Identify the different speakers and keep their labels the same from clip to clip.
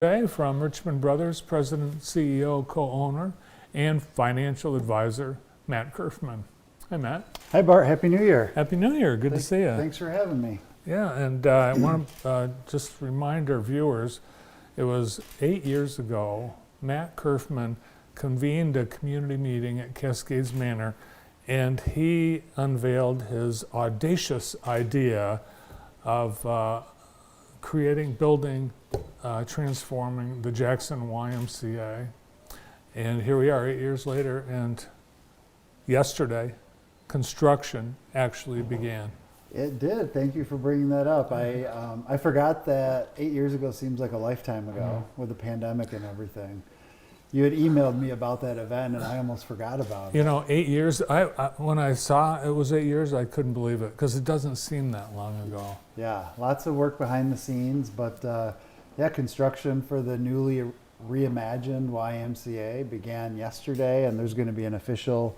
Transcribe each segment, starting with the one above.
Speaker 1: Today from Richmond Brothers, President, CEO, co-owner, and financial advisor, Matt Curfman. Hi, Matt.
Speaker 2: Hi, Bart. Happy New Year.
Speaker 1: Happy New Year. Good to see you.
Speaker 2: Thanks for having me.
Speaker 1: Yeah, and I want to just remind our viewers, it was 8 years ago, Matt Curfman convened a community meeting at Cascades Manor, and he unveiled his audacious idea of building, transforming the Jackson YMCA. And here we are 8 years later, and yesterday, construction actually began.
Speaker 2: It did. Thank you for bringing that up. I forgot that 8 years ago seems like a lifetime ago with the pandemic and everything. You had emailed me about that event, and I almost forgot about it.
Speaker 1: You know, 8 years, when I saw it was 8 years, I couldn't believe it, because it doesn't seem that long ago.
Speaker 2: Yeah, lots of work behind the scenes, but yeah, construction for the newly reimagined YMCA began yesterday, and there's going to be an official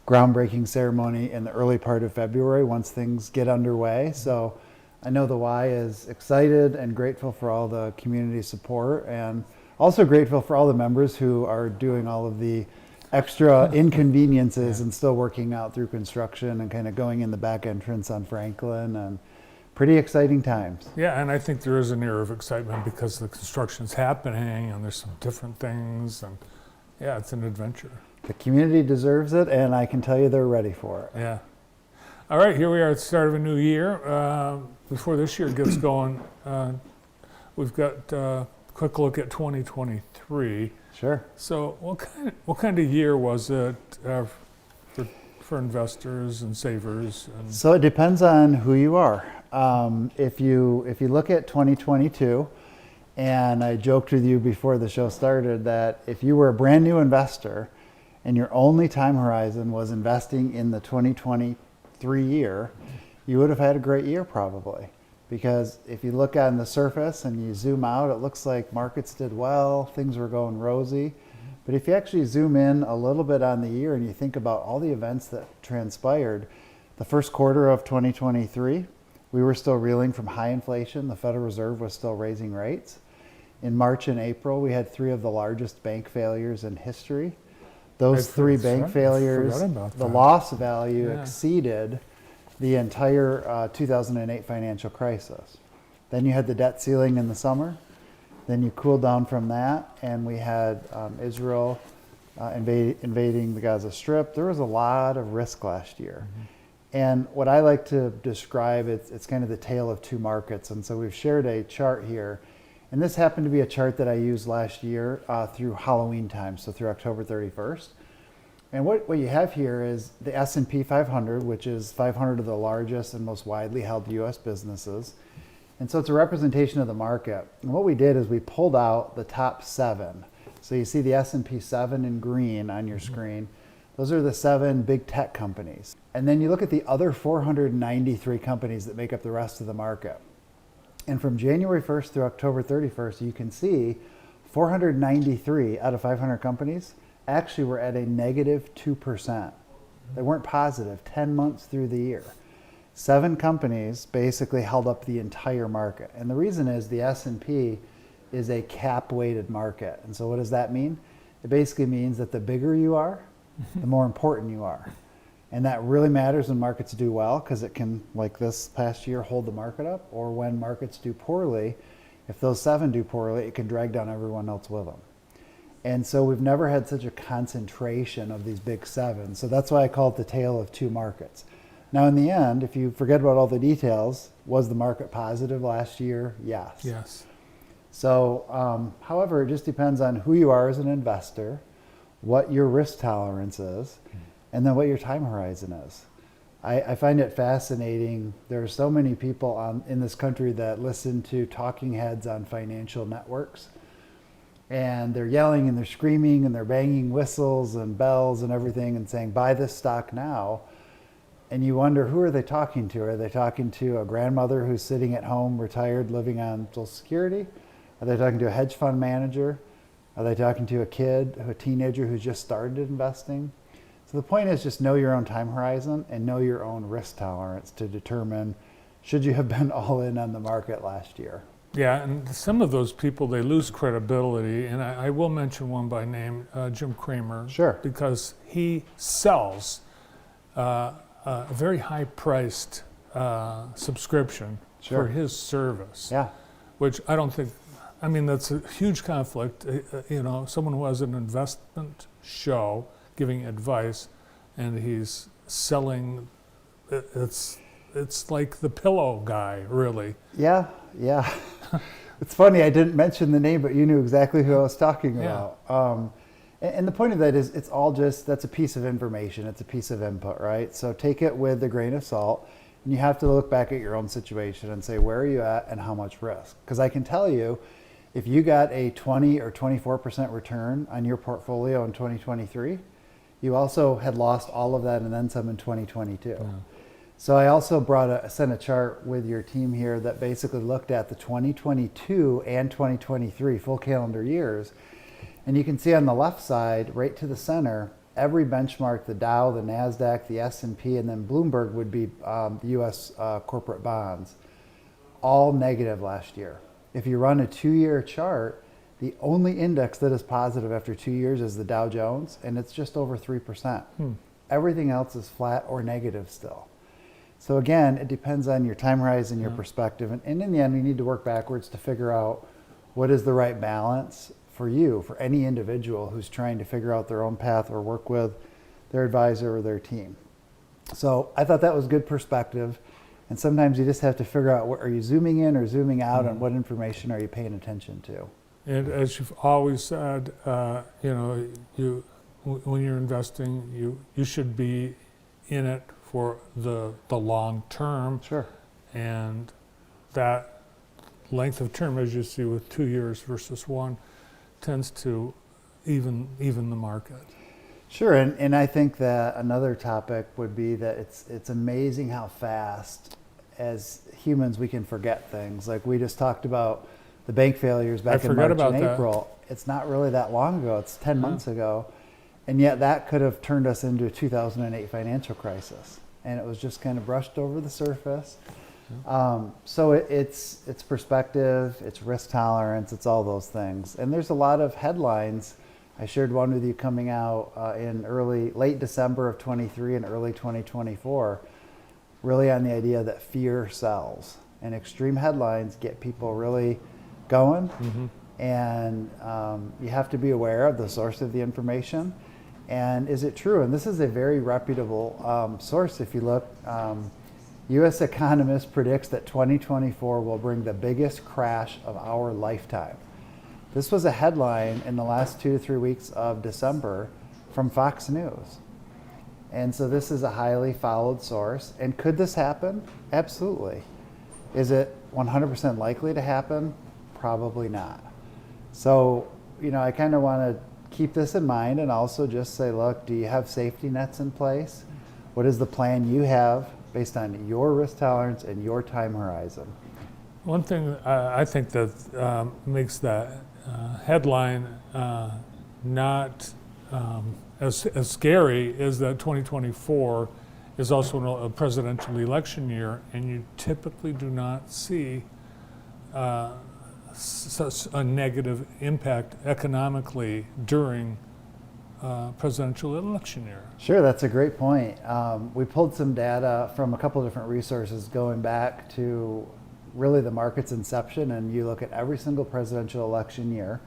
Speaker 2: groundbreaking ceremony in the early part of February once things get underway. So I know the Y is excited and grateful for all the community support, and also grateful for all the members who are doing all of the extra inconveniences and still working out through construction and kind of going in the back entrance on Franklin, and pretty exciting times.
Speaker 1: Yeah, and I think there is an air of excitement because the construction's happening and there's some different things, and yeah, it's an adventure.
Speaker 2: The community deserves it, and I can tell you they're ready for it.
Speaker 1: Yeah. All right, here we are at the start of a new year. Before this year gets going, we've got a quick look at 2023.
Speaker 2: Sure.
Speaker 1: So what kind of year was it for investors and savers?
Speaker 2: So it depends on who you are. If you look at 2022, and I joked with you before the show started that if you were a brand new investor and your only time horizon was investing in the 2023 year, you would have had a great year probably. Because if you look on the surface and you zoom out, it looks like markets did well, things were going rosy. But if you actually zoom in a little bit on the year and you think about all the events that transpired, the first quarter of 2023, we were still reeling from high inflation. The Federal Reserve was still raising rates. In March and April, we had three of the largest bank failures in history. Those three bank failures, the loss value exceeded the entire 2008 financial crisis. Then you had the debt ceiling in the summer. Then you cooled down from that, and we had Israel invading the Gaza Strip. There was a lot of risk last year. And what I like to describe, it's kind of the tale of two markets. And so we've shared a chart here. And this happened to be a chart that I used last year through Halloween time, so through October 31st. And what you have here is the S&P 500, which is 500 of the largest and most widely held U.S. businesses. And so it's a representation of the market. And what we did is we pulled out the top 7. So you see the S&P 7 in green on your screen. Those are the 7 big tech companies. And then you look at the other 493 companies that make up the rest of the market. And from January 1st through October 31st, you can see 493 out of 500 companies actually were at a negative 2%. They weren't positive 10 months through the year. 7 companies basically held up the entire market. And the reason is the S&P is a cap-weighted market. And so what does that mean? It basically means that the bigger you are, the more important you are. And that really matters when markets do well, because it can, like this past year, hold the market up, or when markets do poorly, if those 7 do poorly, it can drag down everyone else with them. And so we've never had such a concentration of these big 7. So that's why I call it the tale of two markets. Now in the end, if you forget about all the details, was the market positive last year? Yes.
Speaker 1: Yes.
Speaker 2: So, however, it just depends on who you are as an investor, what your risk tolerance is, and then what your time horizon is. I find it fascinating. There are so many people in this country that listen to talking heads on financial networks. And they're yelling and they're screaming and they're banging whistles and bells and everything and saying, buy this stock now. And you wonder, who are they talking to? Are they talking to a grandmother who's sitting at home, retired, living on Social Security? Are they talking to a hedge fund manager? Are they talking to a kid, a teenager who's just started investing? So the point is just know your own time horizon and know your own risk tolerance to determine should you have been all in on the market last year.
Speaker 1: Yeah, and some of those people, they lose credibility, and I will mention one by name, Jim Cramer.
Speaker 2: Sure.
Speaker 1: Because he sells a very high-priced subscription
Speaker 2: Sure.
Speaker 1: for his service,
Speaker 2: Yeah.
Speaker 1: which I don't think, I mean, that's a huge conflict. You know, someone who has an investment show giving advice, and he's selling, it's like the pillow guy, really.
Speaker 2: Yeah, yeah. It's funny, I didn't mention the name, but you knew exactly who I was talking
Speaker 1: Yeah.
Speaker 2: about. And the point of that is it's all just, that's a piece of information. It's a piece of input, right? So take it with a grain of salt. And you have to look back at your own situation and say, where are you at and how much risk? Because I can tell you, if you got a 20 or 24% return on your portfolio in 2023, you also had lost all of that and then some in 2022.
Speaker 1: Yeah.
Speaker 2: So I also sent a chart with your team here that basically looked at the 2022 and 2023 full calendar years. And you can see on the left side, right to the center, every benchmark, the Dow, the NASDAQ, the S&P, and then Bloomberg would be the U.S. Corporate bonds, all negative last year. If you run a 2-year chart, the only index that is positive after 2 years is the Dow Jones, and it's just over 3%. Everything else is flat or negative still. So again, it depends on your time horizon, your perspective, and in the end, we need to work backwards to figure out what is the right balance for you, for any individual who's trying to figure out their own path or work with their advisor or their team. So I thought that was good perspective. And sometimes you just have to figure out, are you zooming in or zooming out, and what information are you paying attention to?
Speaker 1: And as you've always said, you know, when you're investing, you should be in it for the long term.
Speaker 2: Sure.
Speaker 1: And that length of term, as you see with 2 years versus 1, tends to even the market.
Speaker 2: Sure, and I think that another topic would be that it's amazing how fast, as humans, we can forget things. Like we just talked about the bank failures back in March and April. It's not really that long ago. It's 10 months ago. And yet that could have turned us into a 2008 financial crisis. And it was just kind of brushed over the surface. So it's perspective, it's risk tolerance, it's all those things. And there's a lot of headlines. I shared one with you coming out in late December of 23 and early 2024, really on the idea that fear sells. And extreme headlines get people really going. And you have to be aware of the source of the information. And is it true? And this is a very reputable source. If you look, U.S. Economist predicts that 2024 will bring the biggest crash of our lifetime. This was a headline in the last 2 to 3 weeks of December from Fox News. And so this is a highly followed source. And could this happen? Absolutely. Is it 100% likely to happen? Probably not. So, you know, I kind of want to keep this in mind and also just say, look, do you have safety nets in place? What is the plan you have based on your risk tolerance and your time horizon?
Speaker 1: One thing I think that makes that headline not as scary is that 2024 is also a presidential election year, and you typically do not see such a negative impact economically during presidential election year.
Speaker 2: Sure, that's a great point. We pulled some data from a couple of different resources going back to really the market's inception, and you look at every single presidential election year,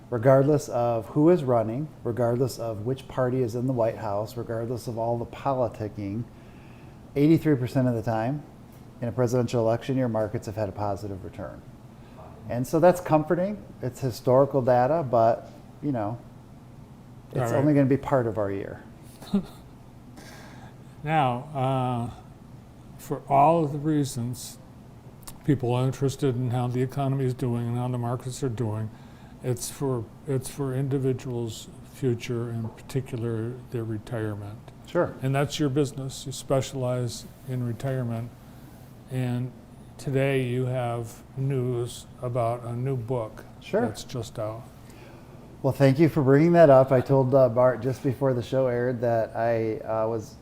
Speaker 2: regardless of who is running, regardless of which party is in the White House, regardless of all the politicking, 83% of the time in a presidential election year, markets have had a positive return. And so that's comforting. It's historical data, but you know, it's only going to be part of our year.
Speaker 1: Now, for all of the reasons people are interested in how the economy is doing and how the markets are doing, it's for individuals' future, in particular their retirement.
Speaker 2: Sure.
Speaker 1: And that's your business. You specialize in retirement. And today you have news about a new book that's just out.
Speaker 2: Well, thank you for bringing that up. I told Bart just before the show aired that I was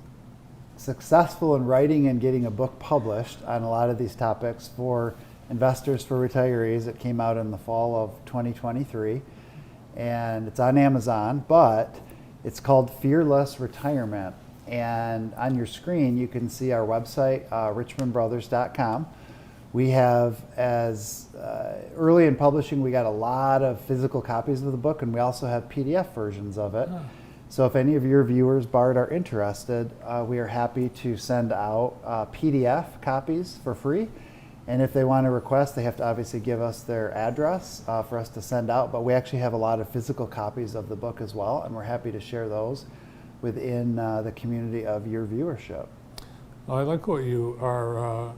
Speaker 2: successful in writing and getting a book published on a lot of these topics for Investors for Retirees. It came out in the fall of 2023, and it's on Amazon, but it's called FearLESS Retirement. And on your screen, you can see our website, richmondbrothers.com. We have, as early in publishing, we got a lot of physical copies of the book, and we also have PDF versions of it. So if any of your viewers, Bart, are interested, we are happy to send out PDF copies for free. And if they want to request, they have to obviously give us their address for us to send out. But we actually have a lot of physical copies of the book as well, and we're happy to share those within the community of your viewership.
Speaker 1: Well, I like what you are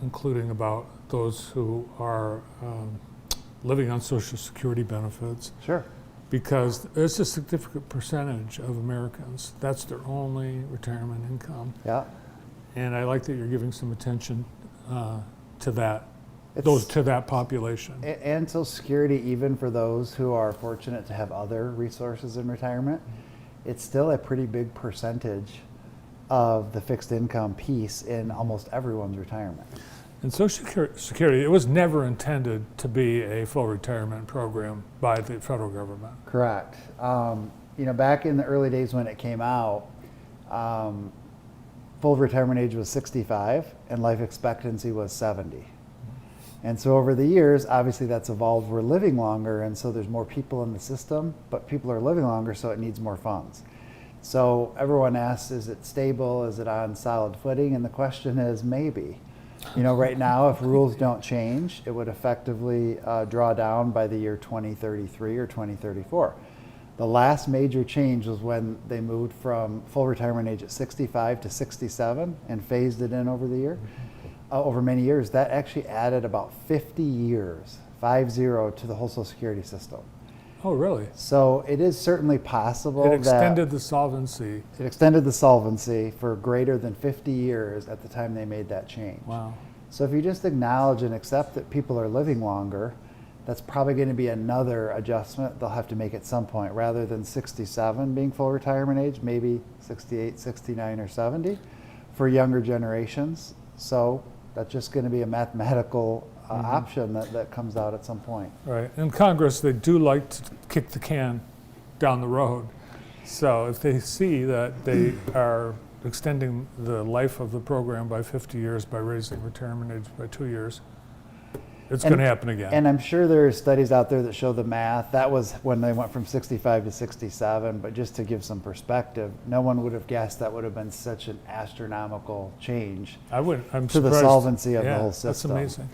Speaker 1: including about those who are living on Social Security benefits.
Speaker 2: Sure.
Speaker 1: Because there's a significant percentage of Americans, that's their only retirement income.
Speaker 2: Yeah.
Speaker 1: And I like that you're giving some attention to that,
Speaker 2: It's-
Speaker 1: to that population.
Speaker 2: And Social Security, even for those who are fortunate to have other resources in retirement, it's still a pretty big percentage of the fixed income piece in almost everyone's retirement.
Speaker 1: And Social Security, it was never intended to be a full retirement program by the federal government.
Speaker 2: Correct. You know, back in the early days when it came out, full retirement age was 65 and life expectancy was 70. And so over the years, obviously that's evolved. We're living longer, and so there's more people in the system, but people are living longer, so it needs more funds. So everyone asks, is it stable? Is it on solid footing? And the question is maybe. You know, right now, if rules don't change, it would effectively draw down by the year 2033 or 2034. The last major change was when they moved from full retirement age at 65 to 67 and phased it in over the year. Over many years, that actually added about 50 years, 50, to the whole Social Security system.
Speaker 1: Oh, really?
Speaker 2: So it is certainly possible
Speaker 1: It extended the solvency.
Speaker 2: it extended the solvency for greater than 50 years at the time they made that change.
Speaker 1: Wow.
Speaker 2: So if you just acknowledge and accept that people are living longer, that's probably going to be another adjustment they'll have to make at some point. Rather than 67 being full retirement age, maybe 68, 69, or 70 for younger generations. So that's just going to be a mathematical option that comes out at some point.
Speaker 1: Right. In Congress, they do like to kick the can down the road. So if they see that they are extending the life of the program by 50 years by raising retirement age by 2 years, it's going to happen again.
Speaker 2: And I'm sure there are studies out there that show the math. That was when they went from 65 to 67, but just to give some perspective, no one would have guessed that would have been such an astronomical change
Speaker 1: I'm
Speaker 2: to the
Speaker 1: surprised.
Speaker 2: solvency of
Speaker 1: Yeah,
Speaker 2: the whole
Speaker 1: that's
Speaker 2: system.
Speaker 1: amazing.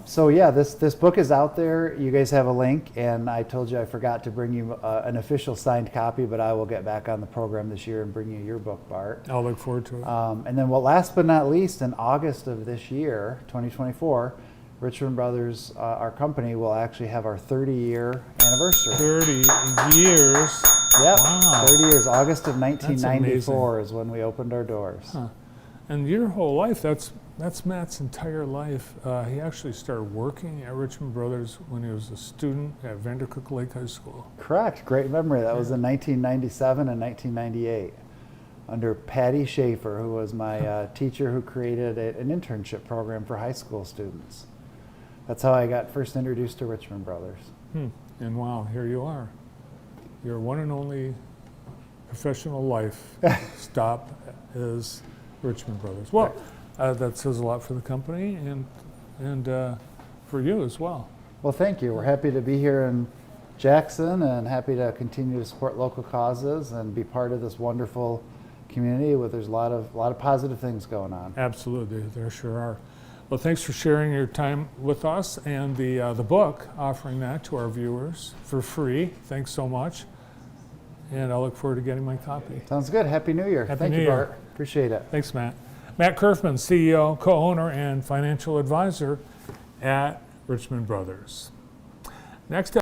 Speaker 2: So yeah, this book is out there. You guys have a link, and I told you I forgot to bring you an official signed copy, but I will get back on the program this year and bring you your book, Bart.
Speaker 1: I'll look forward to it.
Speaker 2: And then, well, last but not least, in August of this year, 2024, Richmond Brothers, our company, will actually have our 30-year anniversary.
Speaker 1: 30 years.
Speaker 2: Yep,
Speaker 1: Wow.
Speaker 2: 30 years. August of
Speaker 1: amazing.
Speaker 2: 1994 is when we opened our doors.
Speaker 1: Huh. And your whole life, that's Matt's entire life. He actually started working at Richmond Brothers when he was a student at Vandercook Lake High School.
Speaker 2: Correct. Great memory. That was in 1997 and 1998 under Patty Schaefer, who was my teacher who created an internship program for high school students. That's how I got first introduced to Richmond Brothers.
Speaker 1: And wow, here you are. Your one and only professional life stop is Richmond Brothers. Well, that says a lot for the company and for you as well.
Speaker 2: Well, thank you. We're happy to be here in Jackson and happy to continue to support local causes and be part of this wonderful community where there's a lot of positive things going on.
Speaker 1: Absolutely, there sure are. Well, thanks for sharing your time with us and the book, offering that to our viewers for free. Thanks so much. And I look forward to getting my copy.
Speaker 2: Sounds good. Happy New Year.
Speaker 1: Happy
Speaker 2: Thank
Speaker 1: New
Speaker 2: you,
Speaker 1: Year.
Speaker 2: Bart. Appreciate it.
Speaker 1: Thanks, Matt. Matt Curfman, CEO, co-owner, and financial advisor at Richmond Brothers. Next up.